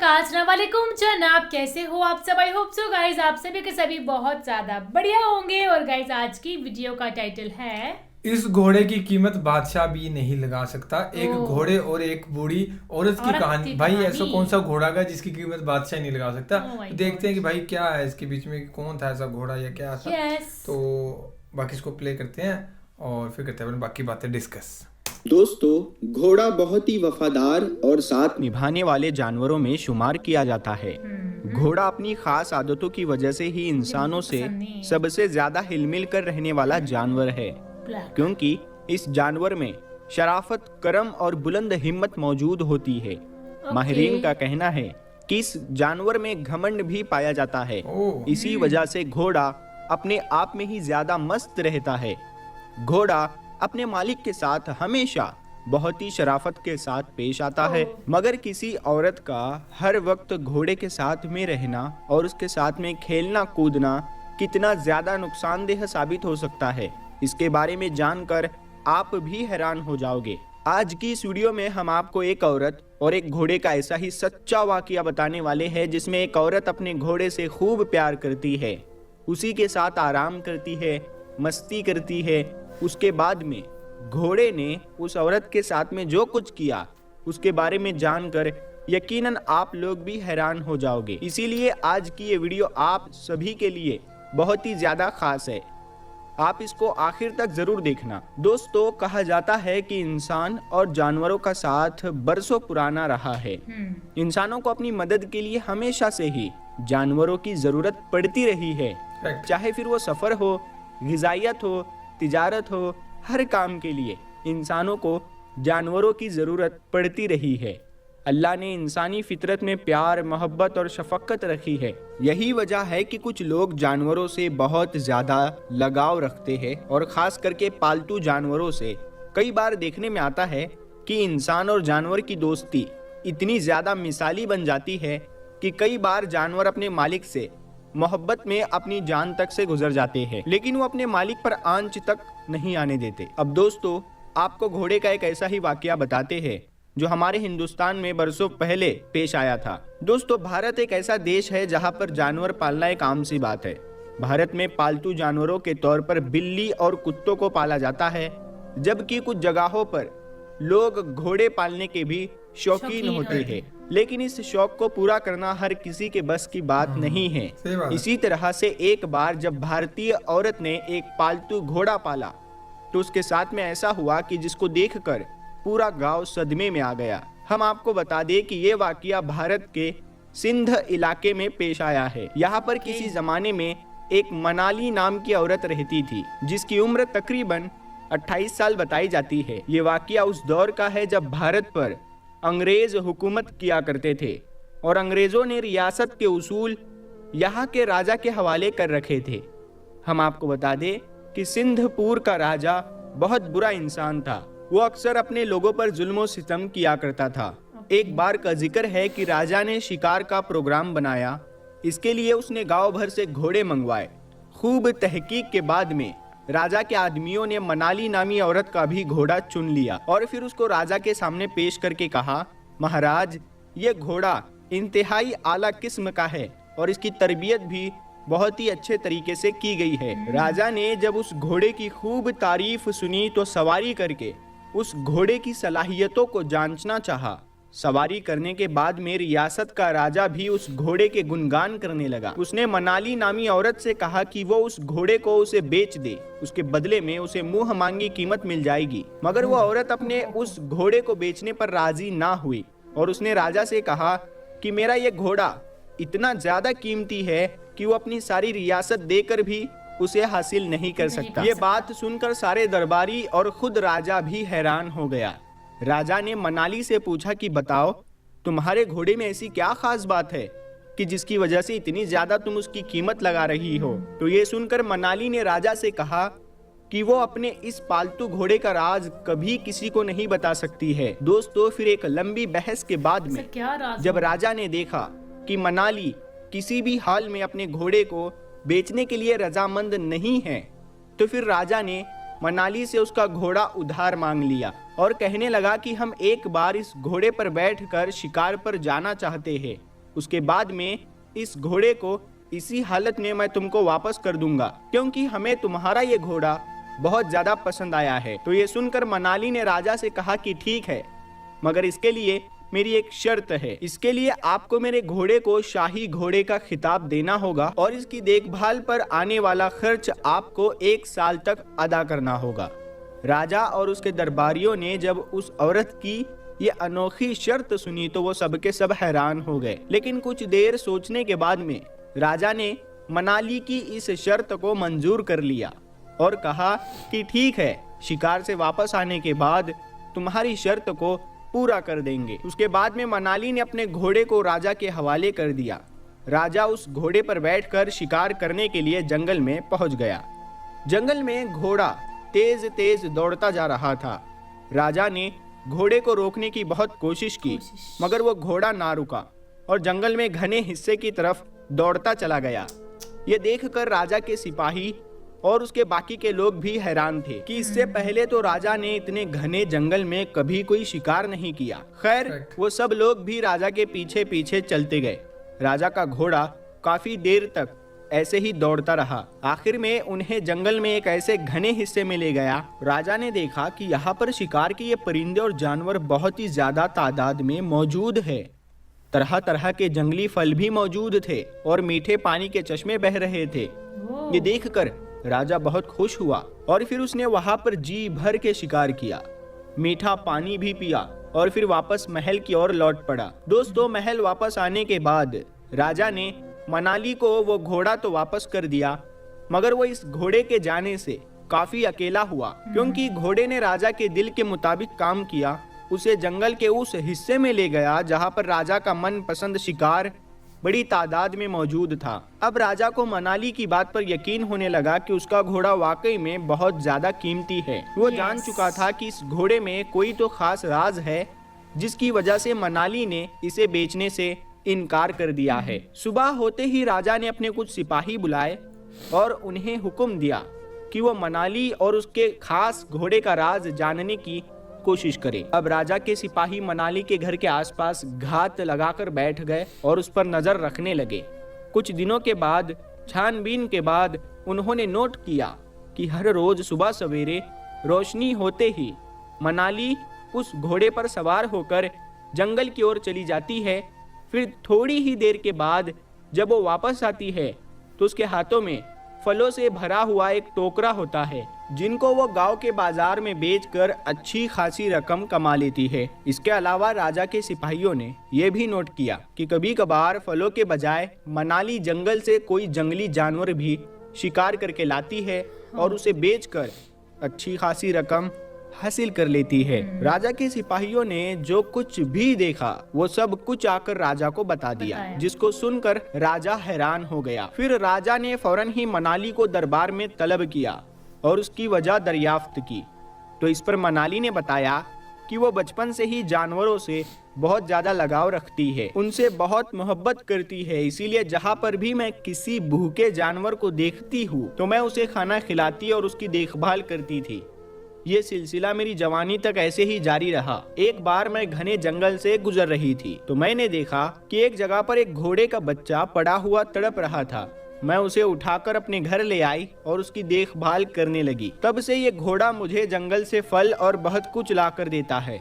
अस्सलाम वालेकुम जनाब, कैसे हो आप सब। आई होप सो गाइज आप सभी के सभी बहुत ज्यादा बढ़िया होंगे। और गाइज आज की वीडियो का टाइटल है इस घोड़े की कीमत बादशाह भी नहीं लगा सकता। एक ओह। घोड़े और एक बूढ़ी औरत की औरत कहानी। की भाई कहानी। ऐसा कौन सा घोड़ा का जिसकी कीमत बादशाह नहीं लगा सकता। Oh my तो देखते हैं God। कि भाई क्या है इसके बीच में, कौन था ऐसा घोड़ा या क्या था। Yes। तो बाकी इसको प्ले करते हैं और फिर करते हैं बाकी बातें डिस्कस। दोस्तों, घोड़ा बहुत ही वफादार और साथ निभाने वाले जानवरों में शुमार किया जाता है। घोड़ा अपनी खास आदतों की वजह से ही इंसानों से सबसे ज्यादा हिलमिल कर रहने वाला जानवर है, क्योंकि इस जानवर में शराफत, करम और बुलंद हिम्मत मौजूद होती है। माहिरीन का कहना है कि इस जानवर में घमंड भी पाया जाता है। इसी वजह से घोड़ा अपने आप में ही ज्यादा मस्त रहता है। घोड़ा अपने मालिक के साथ हमेशा बहुत ही शराफत के साथ पेश आता है, मगर किसी औरत का हर वक्त घोड़े के साथ में रहना और उसके साथ में खेलना कूदना कितना ज्यादा नुकसानदेह साबित हो सकता है, इसके बारे में जानकर आप भी हैरान हो जाओगे। आज की इस वीडियो में हम आपको एक औरत और एक घोड़े का ऐसा ही सच्चा वाकया बताने वाले हैं, जिसमें एक औरत अपने घोड़े से खूब प्यार करती है, उसी के साथ आराम करती है, मस्ती करती है। उसके बाद में घोड़े ने उस औरत के साथ में जो कुछ किया उसके बारे में जानकर यकीनन आप लोग भी हैरान हो जाओगे। इसीलिए आज की ये वीडियो आप सभी के लिए बहुत ही ज्यादा खास है, आप इसको आखिर तक जरूर देखना। दोस्तों, कहा जाता है कि इंसान और जानवरों का साथ बरसों पुराना रहा है। इंसानों को अपनी मदद के लिए हमेशा से ही जानवरों की जरूरत पड़ती रही है, चाहे फिर वो सफर हो, ग़िज़ाइयत हो, तिजारत हो, हर काम के लिए इंसानों को जानवरों की ज़रूरत पड़ती रही है। अल्लाह ने इंसानी फितरत में प्यार, मोहब्बत और शफकत रखी है। यही वजह है कि कुछ लोग जानवरों से बहुत ज़्यादा लगाव रखते हैं, और ख़ास करके पालतू जानवरों से। कई बार देखने में आता है कि इंसान और जानवर की दोस्ती इतनी ज़्यादा मिसाली बन जाती है कि कई बार जानवर अपने मालिक से मोहब्बत में अपनी जान तक से गुजर जाते हैं, लेकिन वो अपने मालिक पर आंच तक नहीं आने देते। अब दोस्तों, आपको घोड़े का एक ऐसा ही वाकया बताते हैं जो हमारे हिंदुस्तान में बरसों पहले पेश आया था। दोस्तों, भारत एक ऐसा देश है जहां पर जानवर पालना एक आम सी बात है। भारत में पालतू जानवरों के तौर पर बिल्ली और कुत्तों को पाला जाता है, जबकि कुछ जगहों पर लोग घोड़े पालने के भी शौकीन होते हैं, लेकिन इस शौक को पूरा करना हर किसी के बस की बात नहीं है। इसी तरह से एक बार जब भारतीय औरत ने एक पालतू घोड़ा पाला, तो उसके साथ में ऐसा हुआ कि जिसको देखकर पूरा गांव सदमे में आ गया। हम आपको बता दें कि ये वाकया भारत के सिंध इलाके में पेश आया है। यहाँ पर किसी जमाने में एक मनाली नाम की औरत रहती थी, जिसकी उम्र तकरीबन 28 साल बताई जाती है। ये वाकया उस दौर का है जब भारत पर अंग्रेज हुकूमत किया करते थे, और अंग्रेजों ने रियासत के उसूल यहाँ के राजा के हवाले कर रखे थे। हम आपको बता दें कि सिंधपुर का राजा बहुत बुरा इंसान था। वो अक्सर अपने लोगों पर जुल्म सितम किया करता था। एक बार का जिक्र है कि राजा ने शिकार का प्रोग्राम बनाया। इसके लिए उसने गांव भर से घोड़े मंगवाए। खूब तहकीक के बाद में राजा के आदमियों ने मनाली नामी औरत का भी घोड़ा चुन लिया, और फिर उसको राजा के सामने पेश करके कहा, महाराज, ये घोड़ा इंतहाई आला किस्म का है और इसकी तरबियत भी बहुत ही अच्छे तरीके से की गई है। राजा ने जब उस घोड़े की खूब तारीफ सुनी तो सवारी करके उस घोड़े की सलाहियतों को जांचना चाहा। सवारी करने के बाद में रियासत का राजा भी उस घोड़े के गुणगान करने लगा। उसने मनाली नामी औरत से कहा कि वो उस घोड़े को उसे बेच दे, उसके बदले में उसे मुंह मांगी कीमत मिल जाएगी। मगर वो औरत अपने उस घोड़े को बेचने पर राजी ना हुई, और उसने राजा से कहा कि मेरा ये घोड़ा इतना ज्यादा कीमती है कि वो अपनी सारी रियासत देकर भी उसे हासिल नहीं कर सकता। ये बात सुनकर सारे दरबारी और खुद राजा भी हैरान हो गया। राजा ने मनाली से पूछा कि बताओ, तुम्हारे घोड़े में ऐसी क्या खास बात है कि जिसकी वजह से इतनी ज्यादा तुम उसकी कीमत लगा रही हो। तो ये सुनकर मनाली ने राजा से कहा कि वो अपने इस पालतू घोड़े का राज कभी किसी को नहीं बता सकती है। दोस्तों, फिर एक लंबी बहस के बाद में जब राजा ने देखा कि मनाली किसी भी हाल में अपने घोड़े को बेचने के लिए रजामंद नहीं है, तो फिर राजा ने मनाली से उसका घोड़ा उधार मांग लिया और कहने लगा कि हम एक बार इस घोड़े पर बैठकर शिकार पर जाना चाहते हैं। उसके बाद में इस घोड़े को इसी हालत में मैं तुमको वापस कर दूंगा, क्योंकि हमें तुम्हारा ये घोड़ा बहुत ज्यादा पसंद आया है। तो ये सुनकर मनाली ने राजा से कहा कि ठीक है, मगर इसके लिए मेरी एक शर्त है। इसके लिए आपको मेरे घोड़े को शाही घोड़े का खिताब देना होगा और इसकी देखभाल पर आने वाला खर्च आपको 1 साल तक अदा करना होगा। राजा और उसके दरबारियों ने जब उस औरत की ये अनोखी शर्त सुनी तो वो सबके सब हैरान हो गए। लेकिन कुछ देर सोचने के बाद में राजा ने मनाली की इस शर्त को मंजूर कर लिया और कहा कि ठीक है, शिकार से वापस आने के बाद तुम्हारी शर्त को पूरा कर देंगे। उसके बाद में मनाली ने अपने घोड़े को राजा के हवाले कर दिया। राजा उस घोड़े पर बैठकर शिकार करने के लिए जंगल में पहुंच गया। जंगल में घोड़ा तेज तेज दौड़ता जा रहा था। राजा ने घोड़े को रोकने की बहुत कोशिश की, मगर वो घोड़ा ना रुका और जंगल में घने हिस्से की तरफ दौड़ता चला गया। ये देखकर राजा के सिपाही और उसके बाकी के लोग भी हैरान थे कि इससे पहले तो राजा ने इतने घने जंगल में कभी कोई शिकार नहीं किया। खैर, वो सब लोग भी राजा के पीछे पीछे चलते गए। राजा का घोड़ा काफी देर तक ऐसे ही दौड़ता रहा। आखिर में उन्हें जंगल में एक ऐसे घने हिस्से में ले गया। राजा ने देखा कि यहाँ पर शिकार के ये परिंदे और जानवर बहुत ही ज्यादा तादाद में मौजूद है। तरह तरह के जंगली फल भी मौजूद थे और मीठे पानी के चश्मे बह रहे थे। ये देखकर राजा बहुत खुश हुआ और फिर उसने वहां पर जी भर के शिकार किया, मीठा पानी भी पिया और फिर वापस महल की ओर लौट पड़ा। दोस्तों, महल वापस आने के बाद राजा ने मनाली को वो घोड़ा तो वापस कर दिया, मगर वो इस घोड़े के जाने से काफी अकेला हुआ, क्योंकि घोड़े ने राजा के दिल के मुताबिक काम किया। उसे जंगल के उस हिस्से में ले गया जहां पर राजा का मनपसंद शिकार बड़ी तादाद में मौजूद था। अब राजा को मनाली की बात पर यकीन होने लगा कि उसका घोड़ा वाकई में बहुत ज्यादा कीमती है। वो जान चुका था कि इस घोड़े में कोई तो खास राज है जिसकी वजह से मनाली ने इसे बेचने से इनकार कर दिया है। सुबह होते ही राजा ने अपने कुछ सिपाही बुलाए और उन्हें हुक्म दिया कि वो मनाली और उसके खास घोड़े का राज जानने की कोशिश करें। अब राजा के सिपाही मनाली के घर के आसपास घात लगाकर बैठ गए और उस पर नजर रखने लगे। कुछ दिनों के बाद छानबीन के बाद उन्होंने नोट किया कि हर रोज सुबह सवेरे रोशनी होते ही मनाली उस घोड़े पर सवार होकर जंगल की ओर चली जाती है। फिर थोड़ी ही देर के बाद जब वो वापस आती है तो उसके हाथों में फलों से भरा हुआ एक टोकरा होता है, जिनको वो गांव के बाजार में बेचकर अच्छी खासी रकम कमा लेती है। इसके अलावा राजा के सिपाहियों ने यह भी नोट किया कि कभी कभार फलों के बजाय मनाली जंगल से कोई जंगली जानवर भी शिकार करके लाती है और उसे बेचकर अच्छी खासी रकम हासिल कर लेती है। राजा के सिपाहियों ने जो कुछ भी देखा वो सब कुछ आकर राजा को बता दिया, जिसको सुनकर राजा हैरान हो गया। फिर राजा ने फौरन ही मनाली को दरबार में तलब किया और उसकी वजह दरियाफ्त की। तो इस पर मनाली ने बताया कि वो बचपन से ही जानवरों से बहुत ज्यादा लगाव रखती है, उनसे बहुत मोहब्बत करती है, इसीलिए जहाँ पर भी मैं किसी भूखे जानवर को देखती हूँ तो मैं उसे खाना खिलाती और उसकी देखभाल करती थी। ये सिलसिला मेरी जवानी तक ऐसे ही जारी रहा। एक बार मैं घने जंगल से गुजर रही थी तो मैंने देखा कि एक जगह पर एक घोड़े का बच्चा पड़ा हुआ तड़प रहा था। मैं उसे उठाकर अपने घर ले आई और उसकी देखभाल करने लगी। तब से ये घोड़ा मुझे जंगल से फल और बहुत कुछ ला कर देता है,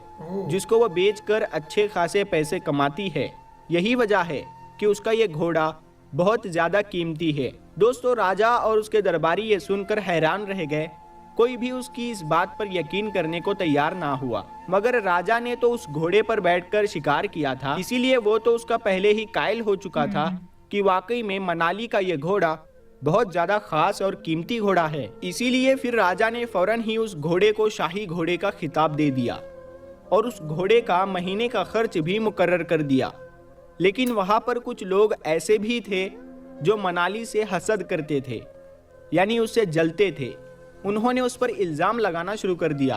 जिसको वो बेचकर अच्छे खासे पैसे कमाती है। यही वजह है कि उसका ये घोड़ा बहुत ज्यादा कीमती है। दोस्तों, राजा और उसके दरबारी ये सुनकर हैरान रह गए। कोई भी उसकी इस बात पर यकीन करने को तैयार ना हुआ, मगर राजा ने तो उस घोड़े पर बैठकर शिकार किया था, इसीलिए वो तो उसका पहले ही कायल हो चुका था कि वाकई में मनाली का ये घोड़ा बहुत ज्यादा खास और कीमती घोड़ा है। इसीलिए फिर राजा ने फौरन ही उस घोड़े को शाही घोड़े का खिताब दे दिया और उस घोड़े का महीने का खर्च भी मुकर्रर कर दिया। लेकिन वहां पर कुछ लोग ऐसे भी थे जो मनाली से हसद करते थे, यानी उससे जलते थे। उन्होंने उस पर इल्जाम लगाना शुरू कर दिया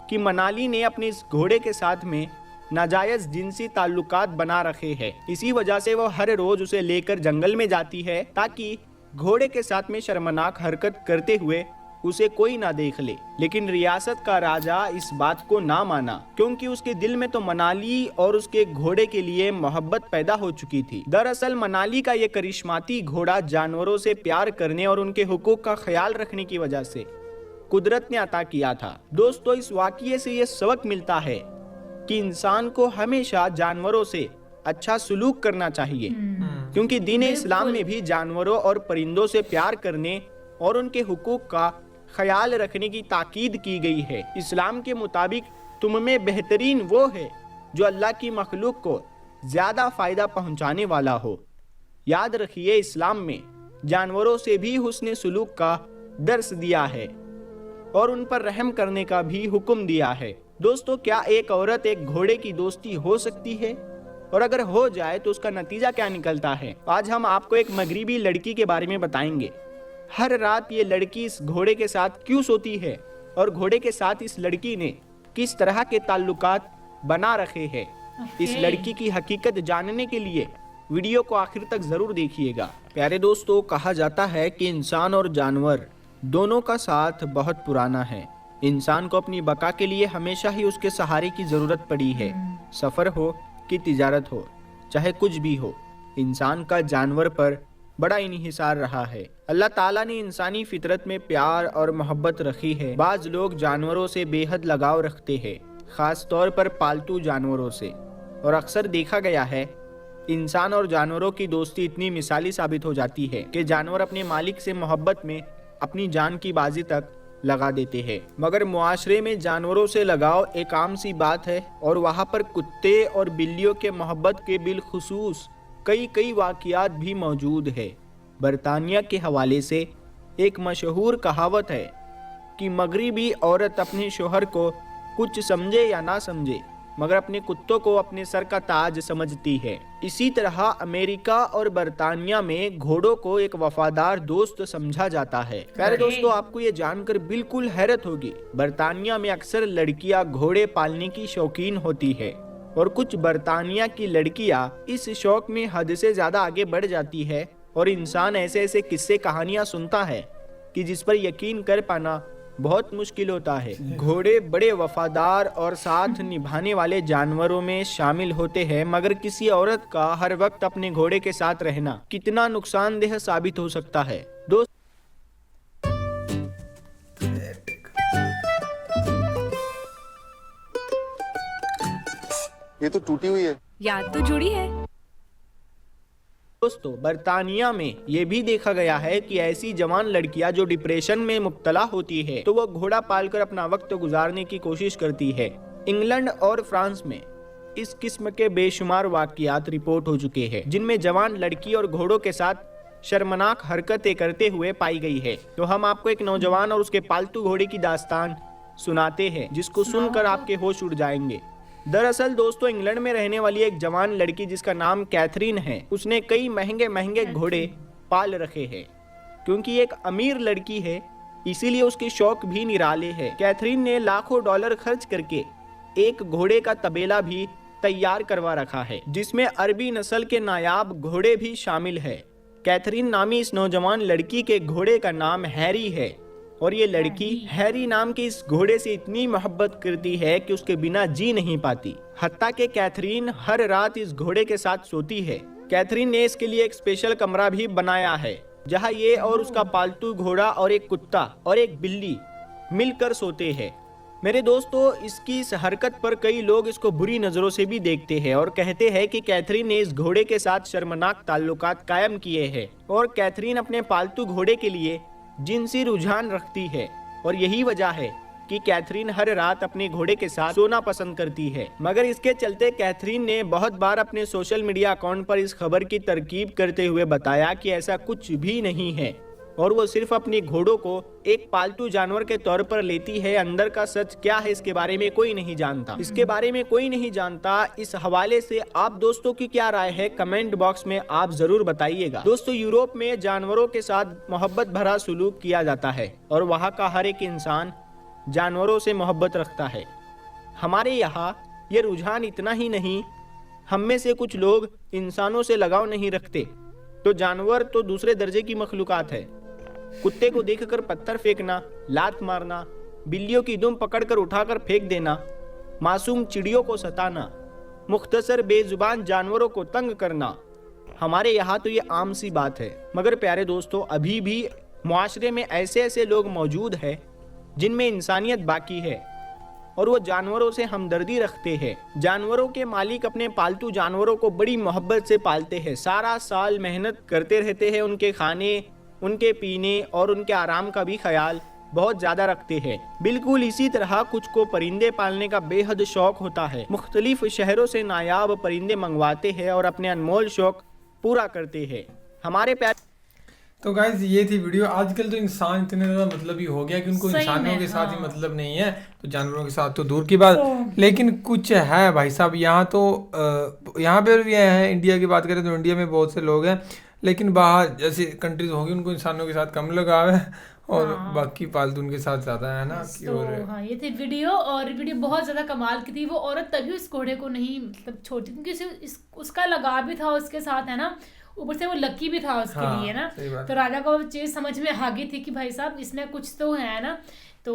कि मनाली ने अपने इस घोड़े के साथ में नाजायज जिनसी ताल्लुकात बना रखे हैं। इसी वजह से वो हर रोज उसे लेकर जंगल में जाती है ताकि घोड़े के साथ में शर्मनाक हरकत करते हुए उसे कोई ना देख ले। लेकिन रियासत का राजा इस बात को ना माना, क्योंकि उसके दिल में तो मनाली और उसके घोड़े के लिए मोहब्बत पैदा हो चुकी थी। दरअसल मनाली का ये करिश्माती घोड़ा जानवरों से प्यार करने और उनके हुकूक का ख्याल रखने की वजह से कुदरत ने अता किया था। दोस्तों, इस वाक़ये से ये सबक मिलता है कि इंसान को हमेशा जानवरों से अच्छा सुलूक करना चाहिए, क्योंकि दीन इस्लाम में भी जानवरों और परिंदों से प्यार करने और उनके हुकूक का ख्याल रखने की ताकीद की गई है। इस्लाम के मुताबिक तुम में बेहतरीन वो है जो अल्लाह की मखलूक को ज्यादा फायदा पहुंचाने वाला हो। याद रखिए, इस्लाम में जानवरों से भी हुस्न सुलूक का दर्स दिया है और उन पर रहम करने का भी हुक्म दिया है। दोस्तों, क्या एक औरत एक घोड़े की दोस्ती हो सकती है? और अगर हो जाए तो उसका नतीजा क्या निकलता है? आज हम आपको एक मगरिबी लड़की के बारे में बताएंगे। हर रात ये लड़की इस घोड़े के साथ क्यों सोती है और घोड़े के साथ इस लड़की ने किस तरह के ताल्लुकात बना रखे हैं। इस लड़की की हकीकत जानने के लिए वीडियो को आखिर तक जरूर देखिएगा। प्यारे दोस्तों, कहा जाता है कि इंसान और जानवर दोनों का साथ बहुत पुराना है। इंसान को अपनी बका के लिए हमेशा ही उसके सहारे की जरूरत पड़ी है। सफर हो कि तिजारत हो, चाहे कुछ भी हो, इंसान का जानवर पर बड़ा इन्हिसार रहा है। अल्लाह ताला ने इंसानी फितरत में प्यार और मोहब्बत रखी है। बाज लोग जानवरों से बेहद लगाव रखते हैं, खास तौर पर पालतू जानवरों से, और अक्सर देखा गया है इंसान और जानवरों की दोस्ती इतनी मिसाली साबित हो जाती है कि जानवर अपने मालिक से मोहब्बत में अपनी जान की बाजी तक लगा देते हैं। मगर मुआशरे में जानवरों से लगाव एक आम सी बात है और वहाँ पर कुत्ते और बिल्लियों के मोहब्बत के बिलखुसूस कई वाक़ियात भी मौजूद है। बरतानिया के हवाले से एक मशहूर कहावत है कि मगरिबी औरत अपने शोहर को कुछ समझे या ना समझे, मगर अपने कुत्तों को अपने सर का ताज समझती है। इसी तरह अमेरिका और बरतानिया में घोड़ों को एक वफादार दोस्त समझा जाता है। प्यारे दोस्तों, आपको ये जानकर बिल्कुल हैरत होगी, बरतानिया में अक्सर लड़कियां घोड़े पालने की शौकीन होती है और कुछ बरतानिया की लड़कियां इस शौक में हद से ज्यादा आगे बढ़ जाती है और इंसान ऐसे ऐसे किस्से कहानियां सुनता है कि जिस पर यकीन कर पाना बहुत मुश्किल होता है। घोड़े बड़े वफादार और साथ निभाने वाले जानवरों में शामिल होते हैं, मगर किसी औरत का हर वक्त अपने घोड़े के साथ रहना कितना नुकसानदेह साबित हो सकता है। दोस्त, ये तो टूटी हुई है। याद तो जुड़ी है। दोस्तों, बरतानिया में ये भी देखा गया है कि ऐसी जवान लड़कियां जो डिप्रेशन में मुब्तला होती है तो वो घोड़ा पालकर अपना वक्त गुजारने की कोशिश करती है। इंग्लैंड और फ्रांस में इस किस्म के बेशुमार वाक़ियात रिपोर्ट हो चुके हैं, जिनमें जवान लड़की और घोड़ों के साथ शर्मनाक हरकतें करते हुए पाई गई है। तो हम आपको एक नौजवान और उसके पालतू घोड़े की दास्तान सुनाते हैं, जिसको सुनकर आपके होश उड़ जाएंगे। दरअसल दोस्तों, इंग्लैंड में रहने वाली एक जवान लड़की जिसका नाम कैथरीन है, उसने कई महंगे महंगे घोड़े पाल रखे हैं। क्योंकि एक अमीर लड़की है, इसीलिए उसके शौक भी निराले हैं। कैथरीन ने लाखों डॉलर खर्च करके एक घोड़े का तबेला भी तैयार करवा रखा है, जिसमें अरबी नस्ल के नायाब घोड़े भी शामिल है। कैथरीन नामी इस नौजवान लड़की के घोड़े का नाम हैरी है और ये लड़की हैरी नाम के इस घोड़े से इतनी मोहब्बत करती है कि उसके बिना जी नहीं पाती। हत्ता कि कैथरीन हर रात इस घोड़े के साथ सोती है। कैथरीन ने इसके लिए एक स्पेशल कमरा भी बनाया है, जहां ये और उसका पालतू घोड़ा और एक कुत्ता और एक बिल्ली मिलकर सोते हैं। मेरे दोस्तों, इसकी इस हरकत पर कई लोग इसको बुरी नजरों से भी देखते हैं और कहते हैं कि कैथरीन ने इस घोड़े के साथ शर्मनाक ताल्लुकात कायम किए हैं और कैथरीन अपने पालतू घोड़े के लिए जिनसी रुझान रखती है और यही वजह है कि कैथरीन हर रात अपने घोड़े के साथ सोना पसंद करती है। मगर इसके चलते कैथरीन ने बहुत बार अपने सोशल मीडिया अकाउंट पर इस खबर की तरकीब करते हुए बताया कि ऐसा कुछ भी नहीं है और वो सिर्फ अपने घोड़ों को एक पालतू जानवर के तौर पर लेती है। अंदर का सच क्या है इसके बारे में कोई नहीं जानता। इस हवाले से आप दोस्तों की क्या राय है, कमेंट बॉक्स में आप जरूर बताइएगा। दोस्तों, यूरोप में जानवरों के साथ मोहब्बत भरा सुलूक किया जाता है और वहाँ का हर एक इंसान जानवरों से मोहब्बत रखता है। हमारे यहाँ ये रुझान इतना ही नहीं, हम में से कुछ लोग इंसानों से लगाव नहीं रखते, तो जानवर तो दूसरे दर्जे की मखलूकात है। कुत्ते को देखकर पत्थर फेंकना, लात मारना, बिल्लियों की दुम पकड़कर उठाकर फेंक देना, मासूम चिड़ियों को सताना, मुख्तसर बेजुबान जानवरों को तंग करना, हमारे यहाँ तो ये आम सी बात है। मगर प्यारे दोस्तों, अभी भी मुआशरे में ऐसे ऐसे लोग मौजूद हैं जिनमें इंसानियत बाकी है और वो जानवरों से हमदर्दी रखते हैं। जानवरों के मालिक अपने पालतू जानवरों को बड़ी मोहब्बत से पालते हैं, सारा साल मेहनत करते रहते हैं, उनके खाने, उनके पीने और उनके आराम का भी ख्याल बहुत ज़्यादा रखते हैं। बिल्कुल इसी तरह कुछ को परिंदे पालने का बेहद शौक होता है। मुख्तलिफ शहरों से नायाब परिंदे मंगवाते हैं और अपने अनमोल शौक पूरा करते हैं। हमारे प्यारे तो गाइज ये थी वीडियो। आजकल तो इंसान इतने ज़्यादा मतलबी हो गया कि उनको सही इंसानों में, के साथ ही हाँ। मतलब नहीं है, तो जानवरों के साथ तो दूर की बात। लेकिन कुछ है भाई साहब, यहाँ तो यहाँ पे भी हैं। इंडिया की बात करें तो इंडिया में बहुत से लोग हैं, लेकिन बाहर जैसे कंट्रीज होगी उनको इंसानों के साथ कम लगाव है और बाकी पालतू उनके साथ ज़्यादा है ना। तो हाँ, ये थी वीडियो, और वीडियो बहुत ज़्यादा कमाल की थी। वो औरत तभी उस घोड़े को नहीं मतलब छोड़ती, क्योंकि उसका लगाव भी था उसके साथ, है ना। ऊपर से वो लकी भी था उसके लिए ना। तो राजा को चीज समझ में आ गई थी कि भाई साहब इसमें कुछ तो है ना। तो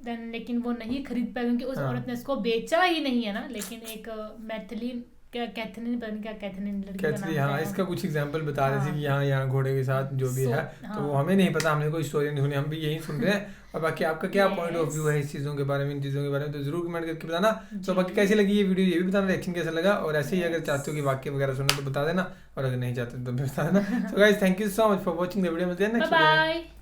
लेकिन वो नहीं खरीद पाया क्योंकि उस औरत ने उसको बेचा ही नहीं है ना। लेकिन एक मैथिली कैथरीन, पता नहीं क्या कैथरीन लड़की का नाम है। हाँ, इसका कुछ एग्जांपल बता रहे थे कि यहाँ घोड़े के साथ जो भी है, तो वो हमें नहीं पता, हमने कोई स्टोरी नहीं सुनी, हम भी यही सुन रहे हैं। और बाकी आपका क्या पॉइंट ऑफ व्यू है इस चीज़ों के बारे में, इन चीज़ों के बारे में, तो जरूर कमेंट करके बताना। तो बाकी कैसी लगी ये वीडियो ये भी बताना, रिएक्शन कैसा लगा, और ऐसे ही अगर चाहते हो कि वाक्य वगैरह सुनना तो बता देना, और अगर नहीं चाहते तो भी बता देना। So guys, thank you so much for watching the video. Bye bye.